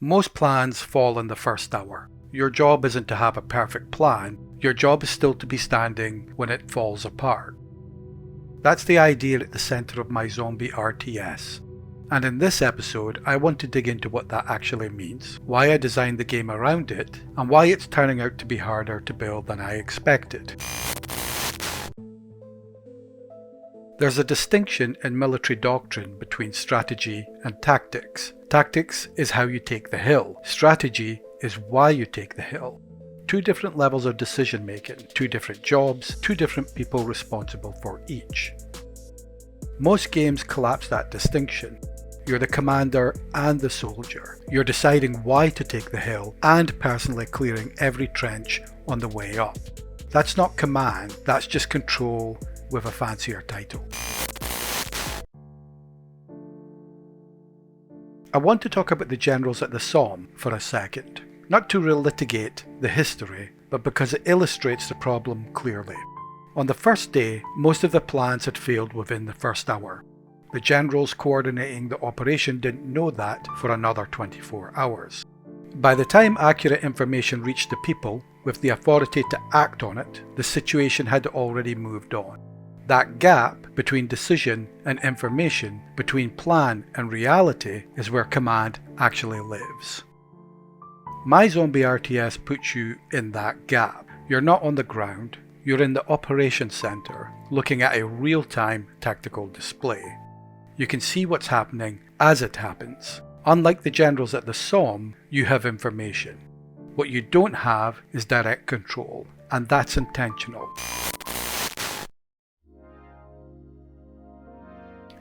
Most plans fall in the first hour. Your job isn't to have a perfect plan, your job is still to be standing when it falls apart. That's the idea at the centre of my zombie RTS. And in this episode, I want to dig into what that actually means, why I designed the game around it, and why it's turning out to be harder to build than I expected. There's a distinction in military doctrine between strategy and tactics. Tactics is how you take the hill. Strategy is why you take the hill. Two different levels of decision making, two different jobs, two different people responsible for each. Most games collapse that distinction. You're the commander and the soldier. You're deciding why to take the hill and personally clearing every trench on the way up. That's not command, that's just control with a fancier title. I want to talk about the generals at the Somme for a second, not to relitigate the history, but because it illustrates the problem clearly. On the first day, most of the plans had failed within the first hour. The generals coordinating the operation didn't know that for another 24 hours. By the time accurate information reached the people, with the authority to act on it, the situation had already moved on. That gap between decision and information, between plan and reality, is where command actually lives. My zombie RTS puts you in that gap. You're not on the ground, you're in the operations center, looking at a real-time tactical display. You can see what's happening as it happens. Unlike the generals at the Somme, you have information. What you don't have is direct control, and that's intentional.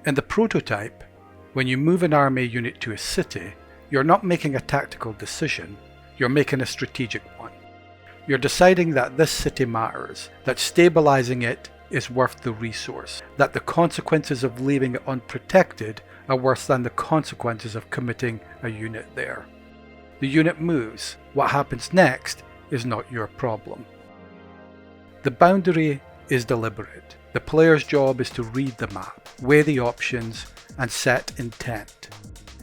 In the prototype, when you move an army unit to a city, you're not making a tactical decision, you're making a strategic one. You're deciding that this city matters, that stabilizing it is worth the resource, that the consequences of leaving it unprotected are worse than the consequences of committing a unit there. The unit moves. What happens next is not your problem. The boundary is deliberate. The player's job is to read the map, weigh the options, and set intent.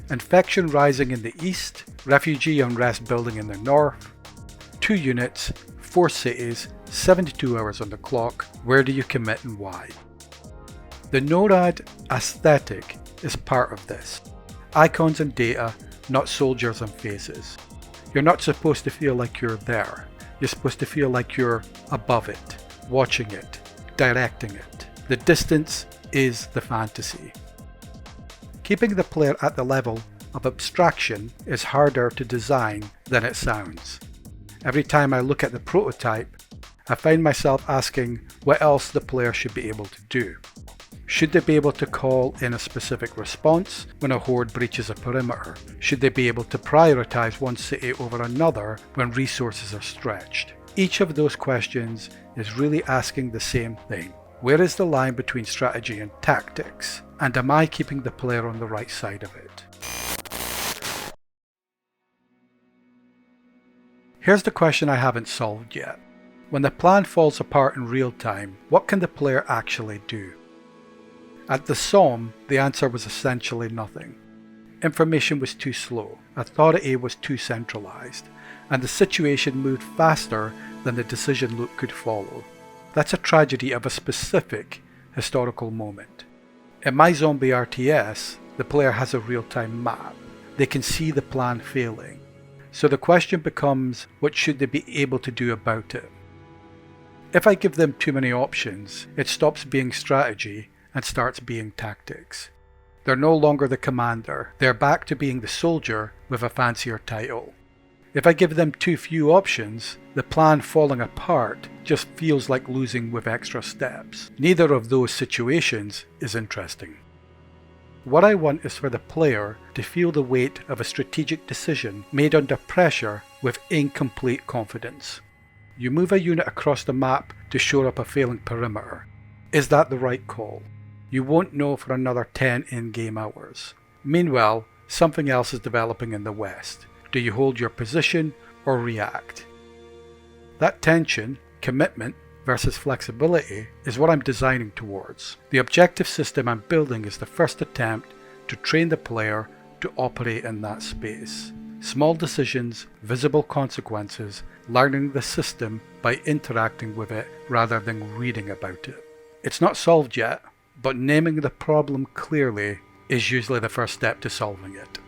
Infection rising in the east, refugee unrest building in the north, 2 units, 4 cities, 72 hours on the clock. Where do you commit and why? The NORAD aesthetic is part of this. Icons and data, not soldiers and faces. You're not supposed to feel like you're there. You're supposed to feel like you're above it, watching it, directing it. The distance is the fantasy. Keeping the player at the level of abstraction is harder to design than it sounds. Every time I look at the prototype, I find myself asking what else the player should be able to do. Should they be able to call in a specific response when a horde breaches a perimeter? Should they be able to prioritize one city over another when resources are stretched? Each of those questions is really asking the same thing. Where is the line between strategy and tactics? And am I keeping the player on the right side of it? Here's the question I haven't solved yet. When the plan falls apart in real time, what can the player actually do? At the Somme, the answer was essentially nothing. Information was too slow, authority was too centralized, and the situation moved faster than the decision loop could follow. That's a tragedy of a specific historical moment. In my zombie RTS, the player has a real-time map. They can see the plan failing. So the question becomes, what should they be able to do about it? If I give them too many options, it stops being strategy and starts being tactics. They're no longer the commander, they're back to being the soldier with a fancier title. If I give them too few options, the plan falling apart just feels like losing with extra steps. Neither of those situations is interesting. What I want is for the player to feel the weight of a strategic decision made under pressure with incomplete confidence. You move a unit across the map to shore up a failing perimeter. Is that the right call? You won't know for another 10 in-game hours. Meanwhile, something else is developing in the west. Do you hold your position or react? That tension, commitment versus flexibility, is what I'm designing towards. The objective system I'm building is the first attempt to train the player to operate in that space. Small decisions, visible consequences, learning the system by interacting with it rather than reading about it. It's not solved yet, but naming the problem clearly is usually the first step to solving it.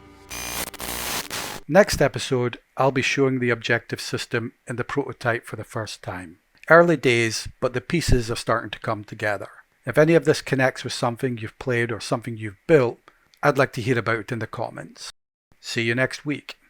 Next episode, I'll be showing the objective system in the prototype for the first time. Early days, but the pieces are starting to come together. If any of this connects with something you've played or something you've built, I'd like to hear about it in the comments. See you next week.